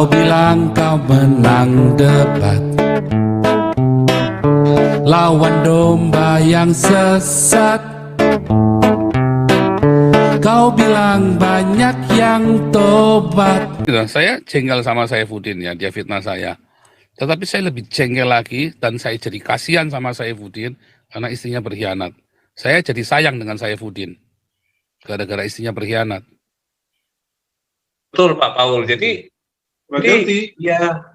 Kau bilang kau menang debat lawan domba yang sesat. Kau bilang banyak yang tobat. Saya jengkel sama Saifuddin ya, dia fitnah saya. Tetapi saya lebih jengkel lagi dan saya jadi kasihan sama Saifuddin karena istrinya berkhianat. Saya jadi sayang dengan Saifuddin gara-gara istrinya berkhianat. Betul Pak Paul. Jadi Rajauti, ya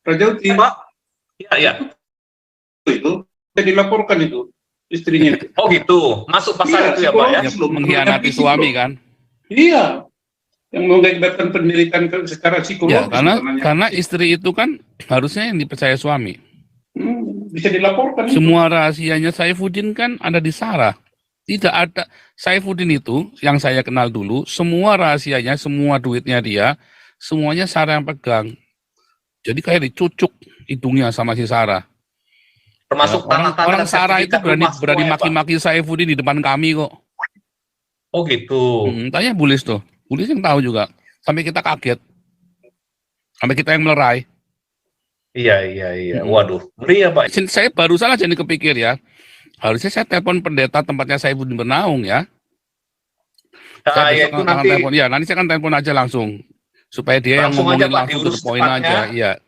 Rajauti, Pak, ya. itu bisa dilaporkan itu istrinya. Oh gitu, masuk pasal itu ya Pak ya? Ya, mengkhianati suami kan? Iya, yang mengakibatkan penderitaan secara psikologis. Ya, karena istri itu kan harusnya yang dipercaya suami. Bisa dilaporkan. Semua rahasianya Saifuddin kan ada di Sarah. Tidak ada. Saifuddin itu yang saya kenal dulu, semua rahasianya, semua duitnya dia, semuanya Sarah yang pegang. Jadi kayak dicucuk hidungnya sama si Sarah. Termasuk Ya, orang Sarah itu berani maki-maki Saifuddin di depan kami kok. Oh gitu. Tanya Bulis tuh. Bulis yang tahu juga. Sampai kita kaget. Sampai kita yang melerai. Iya. Waduh, ngeri ya Pak. Saya baru salah jadi kepikir ya. Harusnya saya telepon pendeta tempatnya Saifuddin Bernaung ya. Nah, ya itu nanti. Nanti saya akan telepon aja langsung. Supaya dia yang ngomongin langsung ke poin aja. Iya.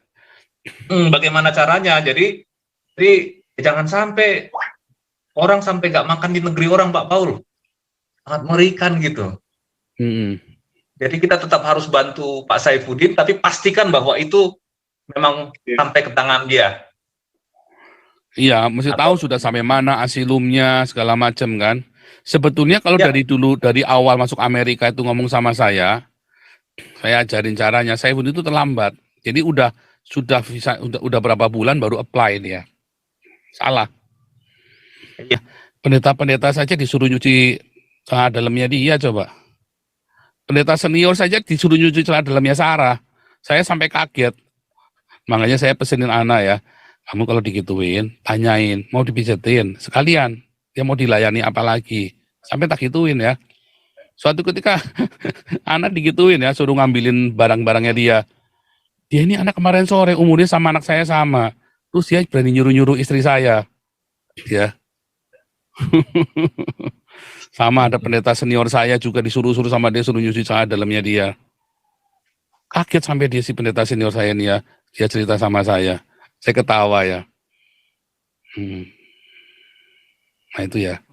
Bagaimana caranya? Jadi jangan sampai orang sampai nggak makan di negeri orang Pak Paul. Sangat mengerikan gitu. Jadi kita tetap harus bantu Pak Saifuddin, tapi pastikan bahwa itu memang sampai ke tangan dia. Iya, mesti tahu sudah sampai mana asilumnya segala macam kan. Sebetulnya kalau dari awal masuk Amerika itu ngomong sama saya ajarin caranya. Saifuddin itu terlambat. Jadi udah berapa bulan baru apply dia. Salah. Ya, pendeta-pendeta saja disuruh nyuci celana dalamnya dia coba. Pendeta senior saja disuruh nyuci celana dalamnya Sarah. Saya sampai kaget. Makanya saya pesenin anak ya, kamu kalau digituin, tanyain, mau dipijetin, sekalian, dia mau dilayani apa lagi. Sampai tak gituin ya. Suatu ketika anak digituin ya, suruh ngambilin barang-barangnya dia. Dia ini anak kemarin sore, umurnya sama anak saya sama. Terus dia berani nyuruh-nyuruh istri saya. Ya. Sama ada pendeta senior saya juga disuruh-suruh sama dia, suruh nyuci celana dalamnya dia. Kaget sampai dia si pendeta senior saya nih ya. Dia cerita sama saya ketawa ya. Nah itu ya.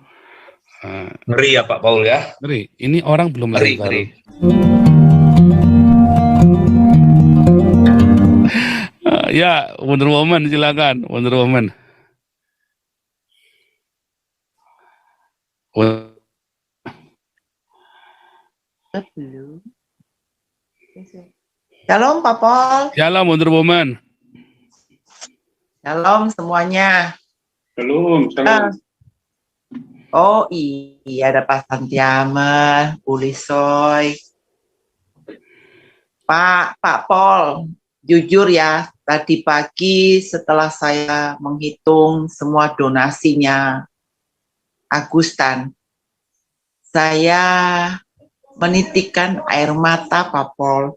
Ngeri ya Pak Paul ya. Ngeri. Ini orang belum lagi baru. Ya, Wonder Woman silakan, Wonder Woman. Shalom Pak Paul. Shalom Wonder Woman. Shalom semuanya. Shalom. Oh iya, ada Pak Santiamen, Ulisoy. Pak Paul, jujur ya, tadi pagi setelah saya menghitung semua donasinya Agustan, saya menitikkan air mata Pak Paul.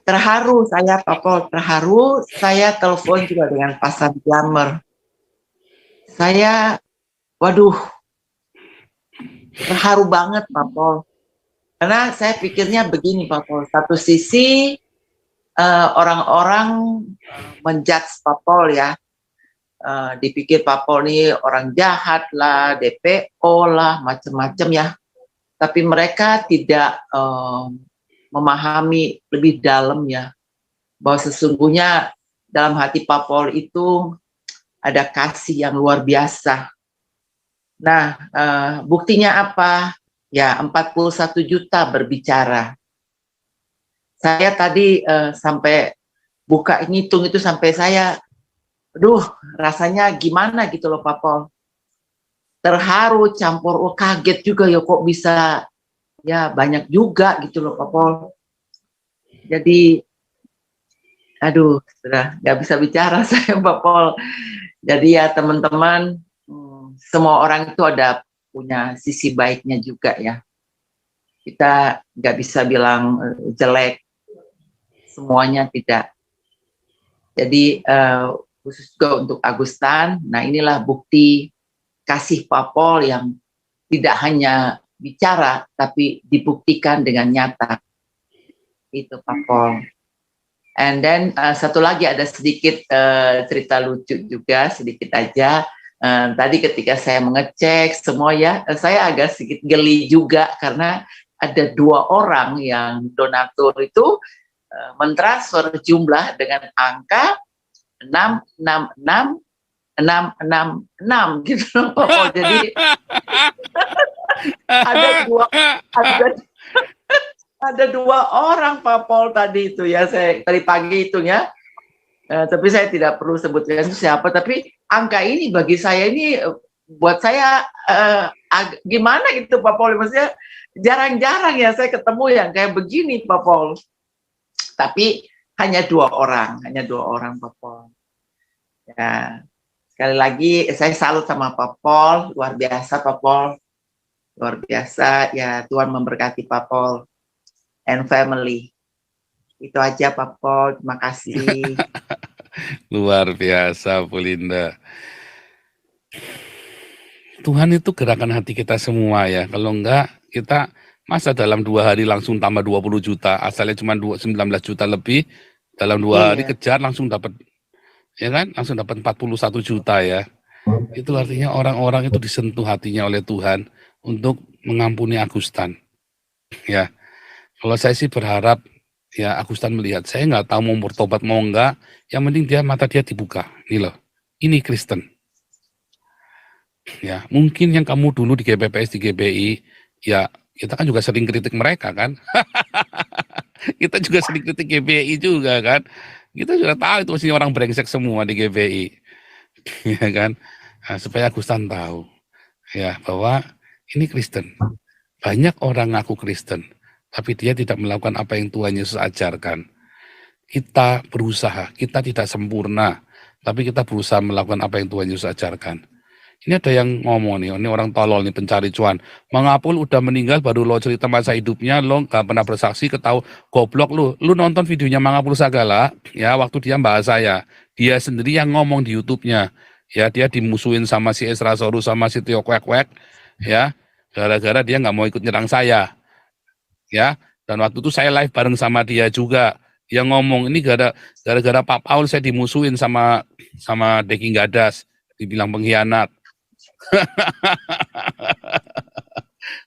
Terharu saya Pak Paul, terharu. Saya telepon juga dengan Pak Santiamer. Saya, waduh, terharu banget Pak Paul. Karena saya pikirnya begini Pak Paul, satu sisi orang-orang menjudge Pak Paul ya, dipikir Pak Paul ini orang jahat lah, DPO lah, macam-macam ya. Tapi mereka tidak memahami lebih dalam ya, bahwa sesungguhnya dalam hati Pak Paul itu ada kasih yang luar biasa. Nah, buktinya apa? Ya, 41 juta berbicara. Saya tadi sampai buka ngitung itu sampai saya, aduh, rasanya gimana gitu loh Pak Paul. Terharu, campur, kaget juga ya kok bisa, ya banyak juga gitu loh Pak Paul. Jadi, aduh, sudah nggak bisa bicara saya Pak Paul. Jadi ya teman-teman, semua orang itu ada punya sisi baiknya juga ya. kita nggak bisa bilang jelek, semuanya tidak. Jadi khusus juga untuk Agustan, nah inilah bukti kasih Pak Paul yang tidak hanya bicara, tapi dibuktikan dengan nyata. Itu Pak Paul. And then satu lagi ada sedikit cerita lucu juga, sedikit aja. Tadi ketika saya mengecek semua ya, saya agak sedikit geli juga karena ada 2 orang yang donatur itu mentransfer jumlah dengan angka 666 gitu. Oh, jadi ada 2 orang Pak Paul tadi itu ya, saya tadi pagi hitungnya. Tapi saya tidak perlu sebutkan itu siapa, tapi angka ini bagi saya ini buat saya gimana gitu Pak Paul, maksudnya jarang-jarang ya saya ketemu yang kayak begini Pak Paul. Tapi hanya 2 orang Pak Paul. Ya, sekali lagi saya salut sama Pak Paul, luar biasa Pak Paul. Luar biasa ya, Tuhan memberkati Pak Paul and family. Itu aja Pak Paul, terima kasih. Luar biasa Bu Linda. Tuhan itu gerakan hati kita semua ya. Kalau enggak, kita masa dalam 2 hari langsung tambah 20 juta, asalnya cuma 19 juta lebih, dalam 2 hari kejar langsung dapat, ya kan? Langsung dapat 41 juta ya. Itu artinya orang-orang itu disentuh hatinya oleh Tuhan untuk mengampuni Agustan. Ya, kalau saya sih berharap ya Agustan melihat, saya nggak tahu mau bertobat mau enggak, yang penting mata dia dibuka. Ini loh, ini Kristen. Ya, mungkin yang kamu dulu di GPPS, di GBI, ya kita kan juga sering kritik mereka kan. Kita juga sering kritik GBI juga kan. Kita sudah tahu itu masih orang brengsek semua di GBI. Ya kan. Nah, supaya Agustan tahu ya bahwa ini Kristen. Banyak orang ngaku Kristen, tapi dia tidak melakukan apa yang Tuhan Yesus ajarkan. Kita berusaha, kita tidak sempurna, tapi kita berusaha melakukan apa yang Tuhan Yesus ajarkan. Ini ada yang ngomong nih, ini orang tolol nih, pencari cuan. Mangapul udah meninggal baru lo cerita masa hidupnya, lo gak pernah bersaksi, ketahu goblok lu. Lu nonton videonya Mangapul Sagala, ya waktu dia bahas saya. Dia sendiri yang ngomong di YouTube-nya. Ya dia dimusuhin sama si Esra Soru sama si Tio Kwek-Kwek, ya gara-gara dia nggak mau ikut nyerang saya. Ya, dan waktu itu saya live bareng sama dia juga. Dia ngomong ini gara-gara Pak Paul saya dimusuhin sama Deki Gadas, dibilang pengkhianat.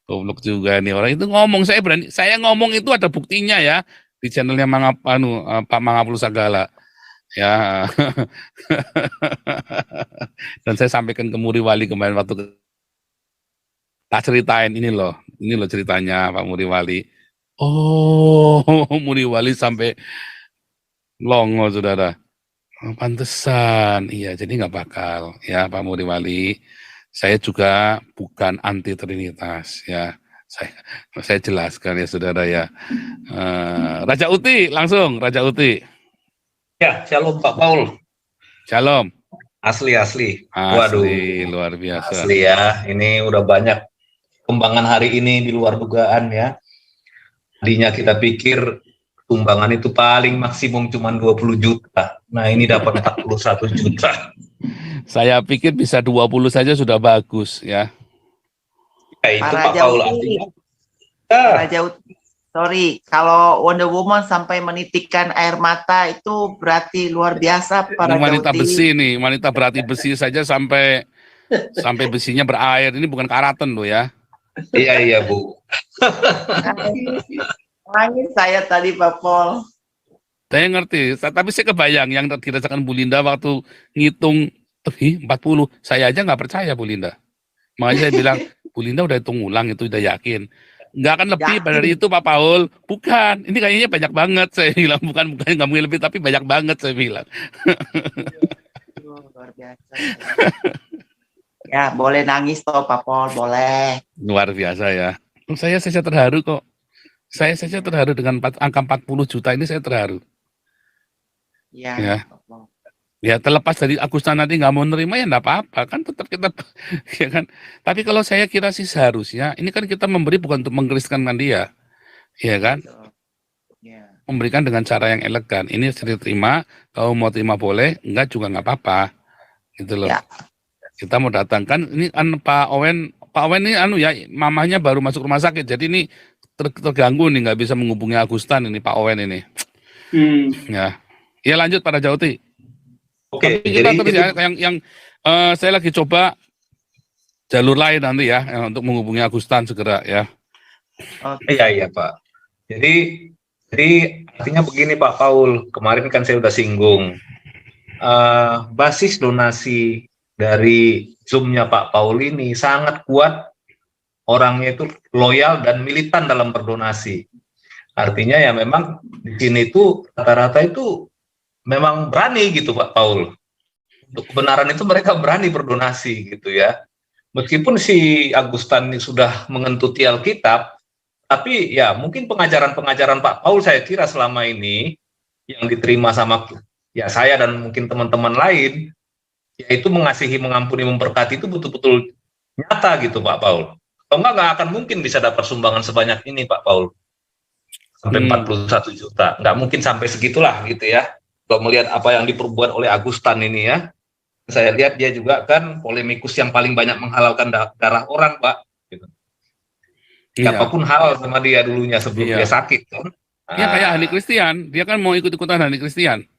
Goblok juga nih orang itu ngomong, saya ngomong itu ada buktinya ya di channelnya Pak Mangapul Sagala. Ya. Dan saya sampaikan ke Muri Wali kemarin waktu tak ceritain ini loh ceritanya Pak Muri Wali. Oh, Muri Wali sampai longo saudara. Oh, pantesan, iya jadi nggak bakal ya Pak Muri Wali. Saya juga bukan anti Trinitas ya. Saya jelaskan ya saudara ya. Raja Uti langsung Raja Uti. Ya, shalom Pak Paul. Shalom. Asli. Waduh, luar biasa. Asli ya, ini udah banyak kembangan hari ini di luar dugaan ya. Tadinya kita pikir tumbangan itu paling maksimum cuma 20 juta. Nah, ini dapat 41 juta. Saya pikir bisa 20 saja sudah bagus ya. Ya itu Pak Paul artinya. Raja Uti. Sorry, kalau Wonder Woman sampai menitikkan air mata itu berarti luar biasa para wanita besi nih, wanita berarti besi saja sampai besinya berair. Ini bukan karaten loh ya. Iya Bu. Nangis saya tadi Pak Paul. Saya ngerti, tapi saya kebayang yang dirasakan Bu Linda waktu ngitung 40. Saya aja nggak percaya Bu Linda. Makanya saya bilang Bu Linda udah hitung ulang itu udah yakin. Nggak akan lebih dari itu Pak Paul. Bukan, ini kayaknya banyak banget saya bilang. Bukan nggak mungkin lebih, tapi banyak banget saya bilang. Luar biasa. Ya boleh nangis toh Pak Paul, boleh. Luar biasa ya. Saya saja terharu kok. Saya saja terharu dengan angka 40 juta ini, saya terharu. Ya. Ya. Ya terlepas dari Agustan nanti nggak mau nerima ya nggak apa-apa kan tetap kita ya kan. Tapi kalau saya kira sih seharusnya ini kan kita memberi bukan untuk mengkriskenkan dia, ya kan? Ya. Memberikan dengan cara yang elegan. Ini bisa diterima, kalau mau terima boleh, enggak juga nggak apa-apa, gitu loh. Ya. Kita mau datangkan ini kan Pak Owen ini ya mamahnya baru masuk rumah sakit, jadi ini terganggu nih nggak bisa menghubungi Agustan ini Pak Owen ini. Ya, ya lanjut pada Jauti. Oke, Tapi kita jadi terus ya, yang saya lagi coba jalur lain nanti ya untuk menghubungi Agustan segera ya. Iya Pak. Jadi artinya begini Pak Paul, kemarin kan saya udah singgung basis donasi dari Zoom-nya Pak Paul ini sangat kuat, orangnya itu loyal dan militan dalam berdonasi. Artinya ya memang di sini itu rata-rata itu memang berani gitu Pak Paul. Untuk kebenaran itu mereka berani berdonasi gitu ya. Meskipun si Agustan ini sudah mengentuti Alkitab, tapi ya mungkin pengajaran-pengajaran Pak Paul saya kira selama ini yang diterima sama ya saya dan mungkin teman-teman lain, yaitu mengasihi, mengampuni, memberkati itu betul-betul nyata gitu Pak Paul. Kalau nggak akan mungkin bisa dapat sumbangan sebanyak ini Pak Paul. Sampai 41 juta. Nggak mungkin sampai segitulah gitu ya. Kalau melihat apa yang diperbuat oleh Agustan ini ya, saya lihat dia juga kan polemikus yang paling banyak menghalalkan darah orang Pak. Gitu. Siapapun halal sama dia dulunya sebelum dia sakit kan. Iya kayak ahli Kristen, dia kan mau ikut-ikutan ahli Kristen.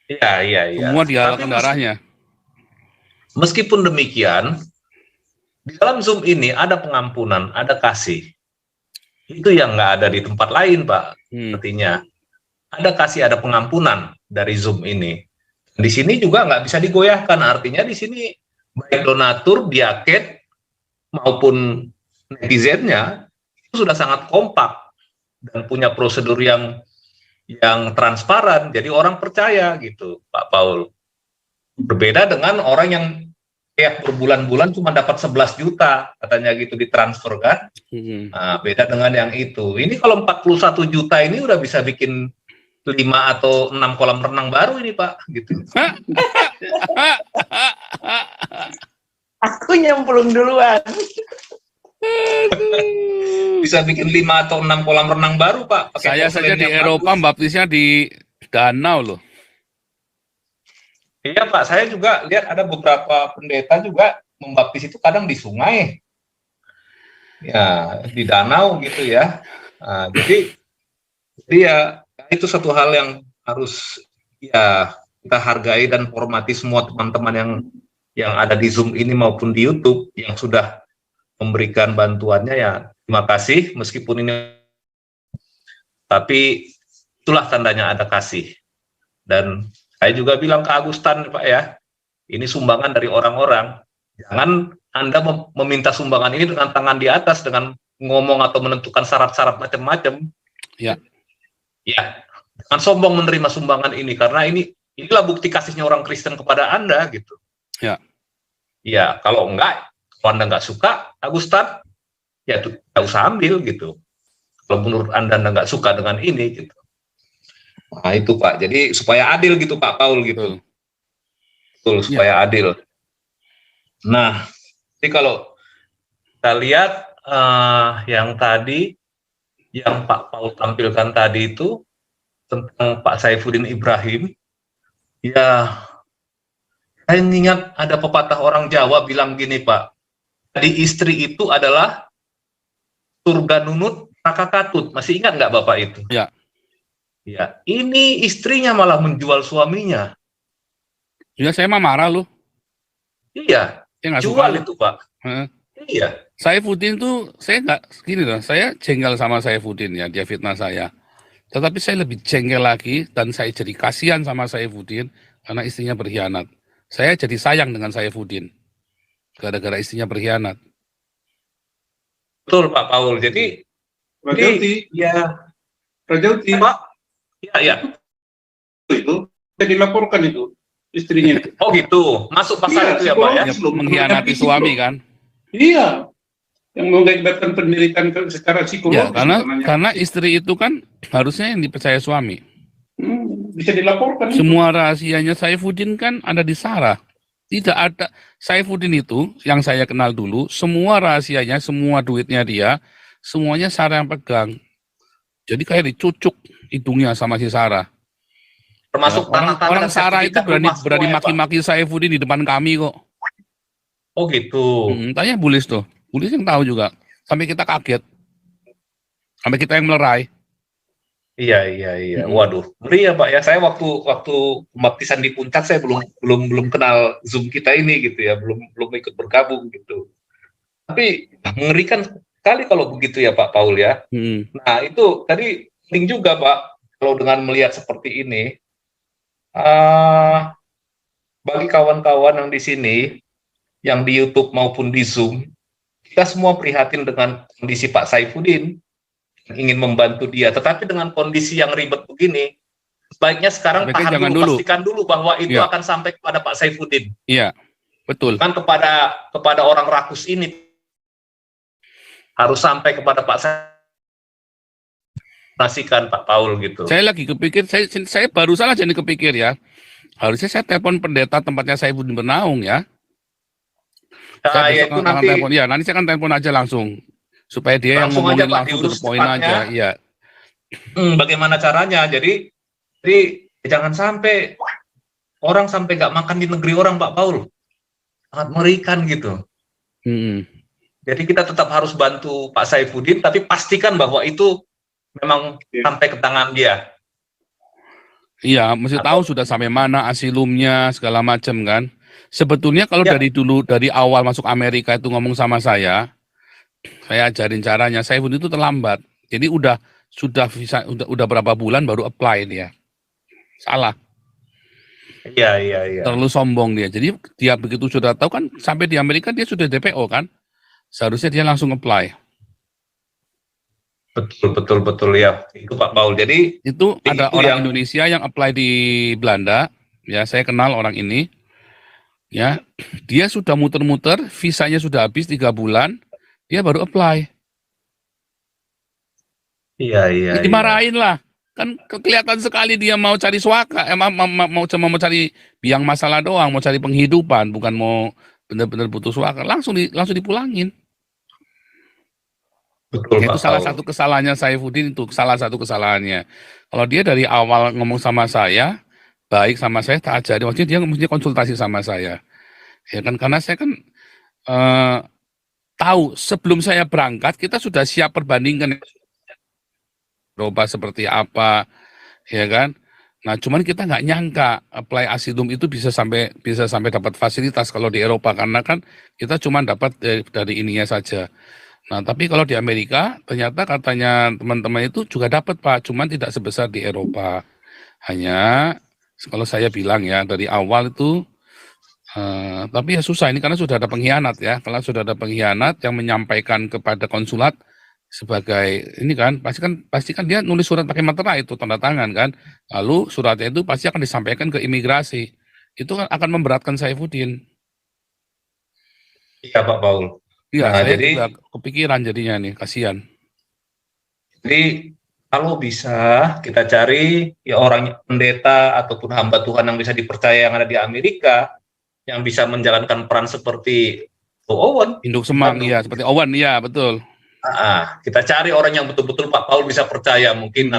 Iya. Semua dihalalkan darahnya. Meskipun demikian, di dalam Zoom ini ada pengampunan, ada kasih. Itu yang nggak ada di tempat lain Pak. Artinya ada kasih, ada pengampunan dari Zoom ini. Di sini juga nggak bisa digoyahkan. Artinya di sini baik donatur, diaket maupun netizennya itu sudah sangat kompak dan punya prosedur yang transparan. Jadi orang percaya gitu, Pak Paul. Berbeda dengan orang yang kayak berbulan-bulan cuma dapat 11 juta katanya gitu ditransfer kan. Nah, beda dengan yang itu. Ini kalau 41 juta ini udah bisa bikin 5 atau 6 kolam renang baru ini Pak gitu. Aku nyemplung duluan. Bisa bikin 5 atau 6 kolam renang baru Pak. Saya saja di Eropa baptisnya di danau loh. Iya Pak, saya juga lihat ada beberapa pendeta juga membaptis itu kadang di sungai. Ya, di danau gitu ya. Nah, jadi ya itu satu hal yang harus ya kita hargai dan hormati semua teman-teman yang ada di Zoom ini maupun di YouTube yang sudah memberikan bantuannya ya. Terima kasih meskipun ini tapi itulah tandanya ada kasih. Dan saya juga bilang ke Agustan Pak ya, ini sumbangan dari orang-orang. Jangan Anda meminta sumbangan ini dengan tangan di atas, dengan ngomong atau menentukan syarat-syarat macam-macam. Ya. Ya, jangan sombong menerima sumbangan ini, karena inilah bukti kasihnya orang Kristen kepada Anda gitu. Ya. Ya, kalau Anda nggak suka, Agustan, ya nggak usah ambil gitu. Kalau menurut Anda nggak suka dengan ini gitu. Nah itu Pak, jadi supaya adil gitu Pak Paul gitu. Betul, supaya adil. Nah, jadi kalau kita lihat yang tadi, yang Pak Paul tampilkan tadi itu, tentang Pak Saifuddin Ibrahim, ya saya ingat ada pepatah orang Jawa bilang gini Pak, jadi istri itu adalah surga nunut, neraka katut. Masih ingat nggak Bapak itu? Ya. Ya, ini istrinya malah menjual suaminya. Ya saya mah marah loh. Iya, jual itu Pak. Iya. Saifuddin tuh saya nggak gini loh. Saya jengkel sama Saifuddin ya, dia fitnah saya. Tetapi saya lebih jengkel lagi dan saya jadi kasihan sama Saifuddin karena istrinya berkhianat. Saya jadi sayang dengan Saifuddin gara-gara istrinya berkhianat. Betul Pak Paul. Jadi Rajauti, ya Rajauti, Pak. Iya. Itu saya dilaporkan itu istrinya. Oh gitu, masuk pasal itu ya Pak ya? Mengkhianati suami kan? Iya, yang mengakibatkan penderitaan secara psikologis. Ya, karena istri itu kan harusnya yang dipercaya suami. bisa dilaporkan. Semua rahasianya Saifuddin kan ada di Sarah. Tidak ada. Saifuddin itu yang saya kenal dulu, semua rahasianya, semua duitnya dia, semuanya Sarah yang pegang. Jadi kayak dicucuk hidungnya sama si Sarah. Termasuk Orang tanah-tanah dan Sarah itu sertifikat rumah semua berani ya, Pak? maki-maki Saifuddin di depan kami kok. Oh gitu. Tanya Bulis tuh. Bulis yang tahu juga. Sampai kita kaget. Sampai kita yang melerai. Iya. Waduh, ngeri ya Pak ya. Saya waktu pembaptisan di Puncak saya belum kenal Zoom kita ini gitu ya, belum ikut bergabung gitu. Tapi mengerikan sekali kalau begitu ya Pak Paul ya. Nah itu tadi penting juga Pak kalau dengan melihat seperti ini. Bagi kawan-kawan yang di sini, yang di YouTube maupun di Zoom, kita semua prihatin dengan kondisi Pak Saifuddin. Ingin membantu dia, tetapi dengan kondisi yang ribet begini, sebaiknya sekarang tahan dulu, pastikan dulu bahwa itu akan sampai kepada Pak Saifuddin. Iya, betul. Kan kepada orang rakus ini harus sampai kepada Pak Saifuddin, Pak Paul gitu. Saya lagi kepikir, saya baru salah jadi kepikir ya. Harusnya saya telepon pendeta tempatnya Saifuddin Bernaung ya. Saya besok telepon, ya nanti saya akan telepon aja langsung. Supaya dia yang ngomongin langsung to the point aja, iya. Bagaimana caranya? Jadi jangan sampai orang sampai nggak makan di negeri orang, Pak Paul. Sangat mengerikan gitu. Jadi kita tetap harus bantu Pak Saifuddin, tapi pastikan bahwa itu memang sampai ke tangan dia. Iya, mesti tahu sudah sampai mana asilumnya segala macam kan. Sebetulnya kalau dari awal masuk Amerika itu ngomong sama saya ajarin caranya. Saifuddin itu terlambat. Jadi udah berapa bulan baru apply dia. Salah. Iya. Terlalu sombong dia. Jadi dia begitu sudah tahu kan sampai di Amerika dia sudah DPO kan. Seharusnya dia langsung apply. Betul ya. Itu Pak Paul. Jadi itu ada orang Indonesia yang apply di Belanda. Ya, saya kenal orang ini. Ya, dia sudah muter-muter, visanya sudah habis 3 bulan. Dia baru apply. Iya. Dimarahin lah. Kan kelihatan sekali dia mau cari suaka, mau cari biang masalah doang, mau cari penghidupan, bukan mau benar-benar butuh suaka. Langsung dipulangin. Betul, itu salah satu kesalahannya Saifuddin itu, salah satu kesalahannya. Kalau dia dari awal ngomong sama saya, baik sama saya, tak ajari, maksudnya dia mesti konsultasi sama saya. Ya kan, karena saya kan tahu sebelum saya berangkat kita sudah siap perbandingkan Eropa seperti apa, ya kan. Nah, cuman kita nggak nyangka apply asilum itu bisa sampai dapat fasilitas kalau di Eropa, karena kan kita cuma dapat dari ininya saja. Nah, tapi kalau di Amerika ternyata katanya teman-teman itu juga dapat Pak, cuman tidak sebesar di Eropa. Hanya kalau saya bilang ya dari awal itu. Tapi ya susah ini karena sudah ada pengkhianat ya. Kalau sudah ada pengkhianat yang menyampaikan kepada konsulat sebagai ini kan pasti kan dia nulis surat pakai materai itu tanda tangan kan. Lalu suratnya itu pasti akan disampaikan ke imigrasi. Itu kan akan memberatkan Saifuddin. Iya Pak Paul. Iya, saya juga kepikiran jadinya nih, kasihan. Jadi kalau bisa kita cari ya orang pendeta ataupun hamba Tuhan yang bisa dipercaya yang ada di Amerika, yang bisa menjalankan peran seperti Owen. Induk Semang, iya, seperti Owen, iya, betul. Kita cari orang yang betul-betul Pak Paul bisa percaya mungkin,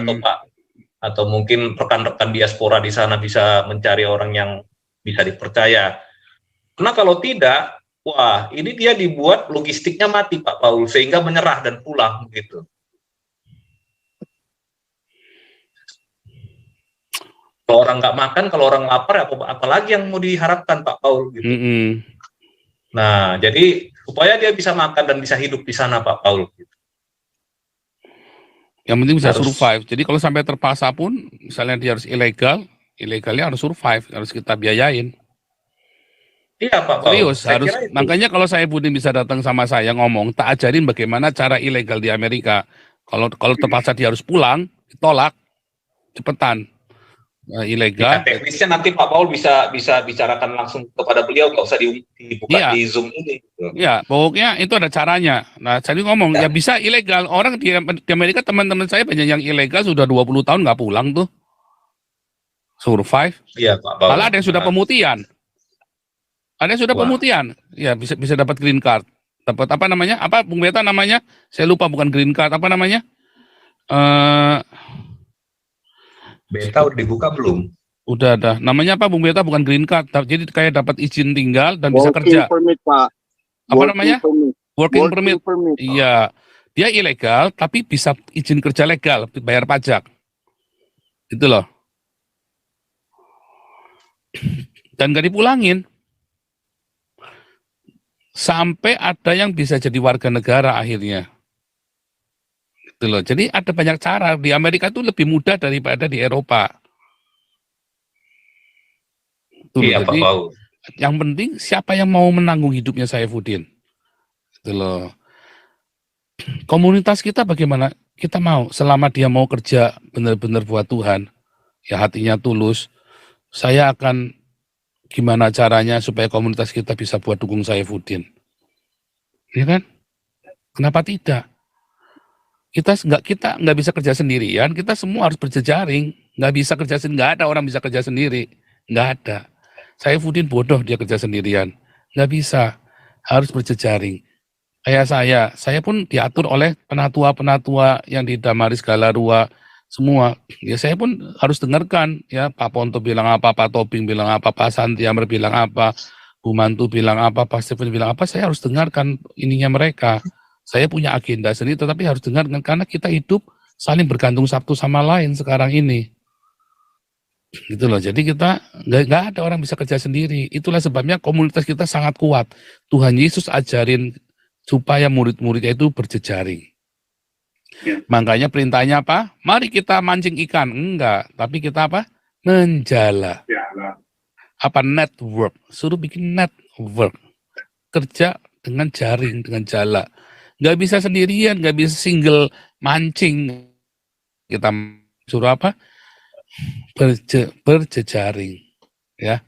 atau mungkin rekan-rekan diaspora di sana bisa mencari orang yang bisa dipercaya. Karena kalau tidak, wah ini dia dibuat logistiknya mati Pak Paul, sehingga menyerah dan pulang gitu. Kalau orang nggak makan, kalau orang lapar, apalagi yang mau diharapkan Pak Paul gitu. Nah, jadi supaya dia bisa makan dan bisa hidup di sana Pak Paul. Gitu. Yang penting bisa survive. Jadi kalau sampai terpaksa pun, misalnya dia harus ilegalnya harus survive, harus kita biayain. Iya Pak Paul. Serius, harus. Makanya kalau Saifuddin bisa datang sama saya ngomong, tak ajarin bagaimana cara ilegal di Amerika. Kalau terpaksa dia harus pulang, ditolak, cepetan. Ilegal. Ya, teknisnya nanti Pak Paul bisa bicarakan langsung kepada beliau, nggak usah dibuka di Zoom ini. Iya, pokoknya itu ada caranya. Nah, saya ngomong ya bisa ilegal. Orang di Amerika teman-teman saya banyak yang ilegal sudah 20 tahun nggak pulang tuh. survive. Iya, Pak Paul. Malah ada yang sudah pemutihan. Ada yang sudah Wah. pemutihan. Ya, bisa dapat green card. Dapat apa namanya? Apa Bung Beta namanya? Saya lupa, bukan green card, apa namanya? Beta udah dibuka belum? Udah ada. Namanya apa Bung Beta? Bukan green card. Jadi kayak dapat izin tinggal dan bisa kerja. Permit, Pak. Apa namanya? Permit. Working permit. Pak. Iya. Dia ilegal tapi bisa izin kerja legal, bayar pajak. Itu loh. Dan gak dipulangin. Sampai ada yang bisa jadi warga negara akhirnya. Gitu loh. Jadi ada banyak cara. Di Amerika itu lebih mudah daripada di Eropa. Gitu loh. Iya, Pak Jadi Paul. yang penting siapa yang mau menanggung hidupnya Saifuddin. Gitu loh. Komunitas kita bagaimana? Kita mau, selama dia mau kerja benar-benar buat Tuhan, ya hatinya tulus, saya akan gimana caranya supaya komunitas kita bisa buat dukung Saifuddin. Ya kan? Kenapa tidak? Kita nggak bisa kerja sendirian, kita semua harus berjejaring. Nggak bisa kerja sendiri, nggak ada orang bisa kerja sendiri. Nggak ada. Saifuddin bodoh dia kerja sendirian. Nggak bisa. Harus berjejaring. Kayak saya pun diatur oleh penatua-penatua yang di Damaris Galarua semua. Ya saya pun harus dengarkan ya, Pak Ponto bilang apa, Pak Tobing bilang apa, Pak Santi Amr bilang apa, Bu Mantu bilang apa, Pak Stephen bilang apa, saya harus dengarkan ininya mereka. Saya punya agenda sendiri tetapi harus dengarkan karena kita hidup saling bergantung satu sama lain sekarang ini. Gitu loh. Jadi kita nggak ada orang bisa kerja sendiri. Itulah sebabnya komunitas kita sangat kuat. Tuhan Yesus ajarin supaya murid-muridnya itu berjejaring. Ya. Makanya perintahnya apa? Mari kita mancing ikan. Enggak, tapi kita apa? Menjala. Ya, lah. Apa? Network. Suruh bikin network. Kerja dengan jaring, dengan jala. Nggak bisa sendirian, nggak bisa single mancing. Kita suruh apa? Berjejaring. Ya.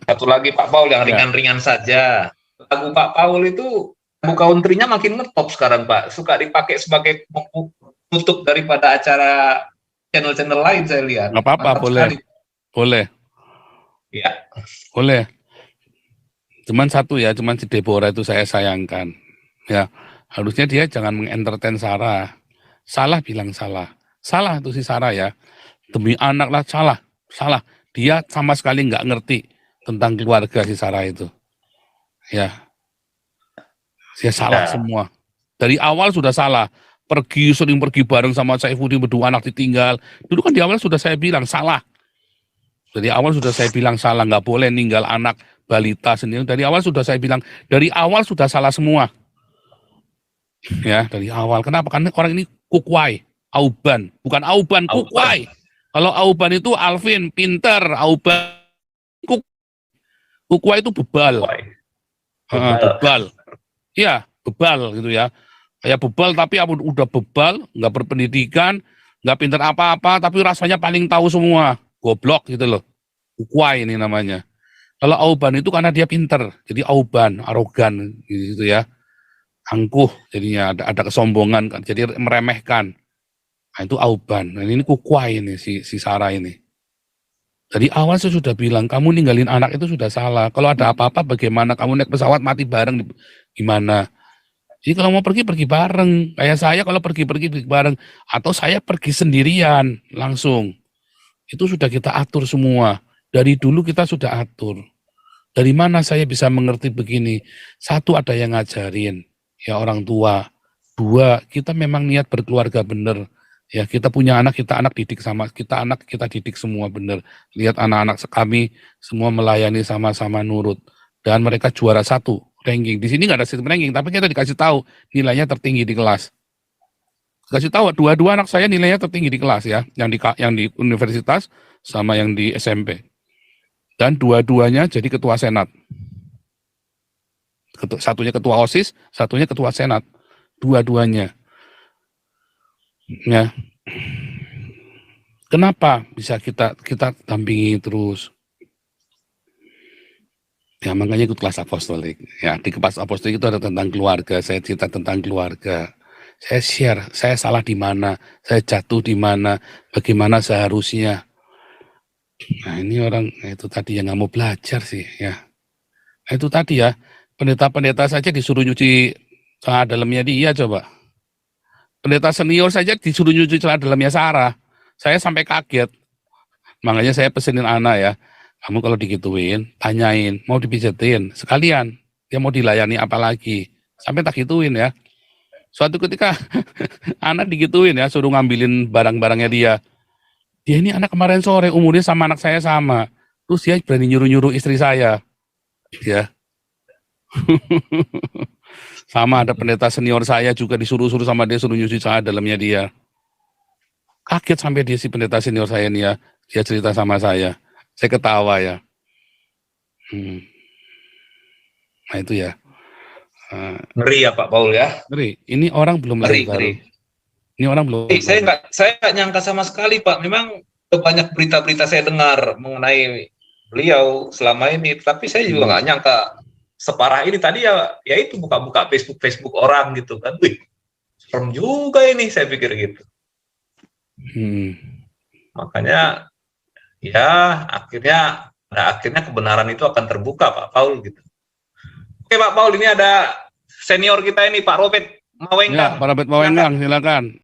Satu lagi Pak Paul yang Ya. ringan-ringan saja. Lagu Pak Paul itu lagu country-nya makin ngetop sekarang Pak. Suka dipakai sebagai penutup daripada acara channel-channel lain saya lihat. Nggak apa-apa, Mantap boleh. sekali. Boleh. Iya. Boleh. Cuman satu ya, cuman si Deborah itu saya sayangkan. Ya, harusnya dia jangan mengentertain Sarah. Salah bilang salah. Salah tuh si Sarah ya. Demi anak lah salah. Dia sama sekali nggak ngerti tentang keluarga si Sarah itu. Ya. Dia salah Ya. semua. Dari awal sudah salah. Sering pergi bareng sama Saifuddin, berdua anak ditinggal. Dulu kan di awal sudah saya bilang salah. Dari awal sudah saya bilang salah, nggak boleh ninggal anak balita sendiri. Dari awal sudah saya bilang, dari awal sudah salah semua. Ya, dari awal. Kenapa? Karena orang ini kukwai, Auban. Bukan Auban, kukwai. Kalau Auban itu Alvin, pinter. Auban, kukwai itu bebal. Bebal. Iya, bebal gitu ya. Kayak bebal tapi udah bebal, nggak berpendidikan, nggak pinter apa-apa, tapi rasanya paling tahu semua. Goblok gitu loh. Kukwai ini namanya. Kalau Auban itu karena dia pinter, jadi Auban, arogan gitu ya. Angkuh, jadinya ada kesombongan, jadi meremehkan. Nah, itu Auban. Nah, ini kukwai ini si Sarah ini. Dari awal saya sudah bilang, kamu ninggalin anak itu sudah salah. Kalau ada apa-apa bagaimana? Kamu naik pesawat mati bareng gimana? Jadi kalau mau pergi bareng. Kayak saya kalau pergi bareng. Atau saya pergi sendirian langsung. Itu sudah kita atur semua. Dari dulu kita sudah atur. Dari mana saya bisa mengerti begini? Satu, ada yang ngajarin. Ya orang tua. Dua, kita memang niat berkeluarga bener. Ya kita punya anak, kita didik sama. Kita didik semua bener. Lihat anak-anak kami semua melayani sama-sama nurut. Dan mereka juara 1 ranking. Di sini nggak ada sistem ranking, tapi kita dikasih tahu nilainya tertinggi di kelas. Kasih tahu dua anak saya nilainya tertinggi di kelas ya, yang di universitas sama yang di SMP. Dan dua-duanya jadi ketua senat. Satunya ketua OSIS, satunya ketua senat. Dua-duanya. Ya. Kenapa bisa kita dampingi terus? Ya makanya ikut kelas apostolik. Ya di kelas apostolik itu ada tentang keluarga. Saya cerita tentang keluarga. Saya share, saya salah di mana, saya jatuh di mana, bagaimana seharusnya. Nah ini orang itu tadi yang nggak mau belajar sih ya. Nah, itu tadi ya, pendeta-pendeta saja disuruh nyuci celana dalamnya dia coba. Pendeta senior saja disuruh nyuci celana dalamnya Sarah. Saya sampai kaget. Makanya saya pesenin anak ya, kamu kalau digituin, tanyain, mau dipijetin, sekalian, dia mau dilayani apa lagi. Sampai tak gituin ya. Suatu ketika anak digituin ya, suruh ngambilin barang-barangnya dia. Dia ini anak kemarin sore, umurnya sama anak saya sama. Terus dia berani nyuruh-nyuruh istri saya. Ya. Sama ada pendeta senior saya juga disuruh-suruh sama dia, suruh nyuci celana dalamnya dia. Kaget sampai dia si pendeta senior saya nih ya. Dia cerita sama saya ketawa ya. Nah itu ya. Ngeri ya Pak Paul ya. Ngeri. Ini orang belum lagi baru. Ini orang belum. Saya nggak nyangka sama sekali Pak. Memang banyak berita-berita saya dengar mengenai beliau selama ini. Tapi saya juga nggak nyangka separah ini. Tadi ya itu buka-buka Facebook orang gitu kan. Wih, serem juga ini saya pikir gitu. Makanya ya akhirnya kebenaran itu akan terbuka Pak Paul gitu. Oke Pak Paul, ini ada senior kita ini Pak Robert Mawenggang. Ya, Pak Robert Mawenggang, silakan.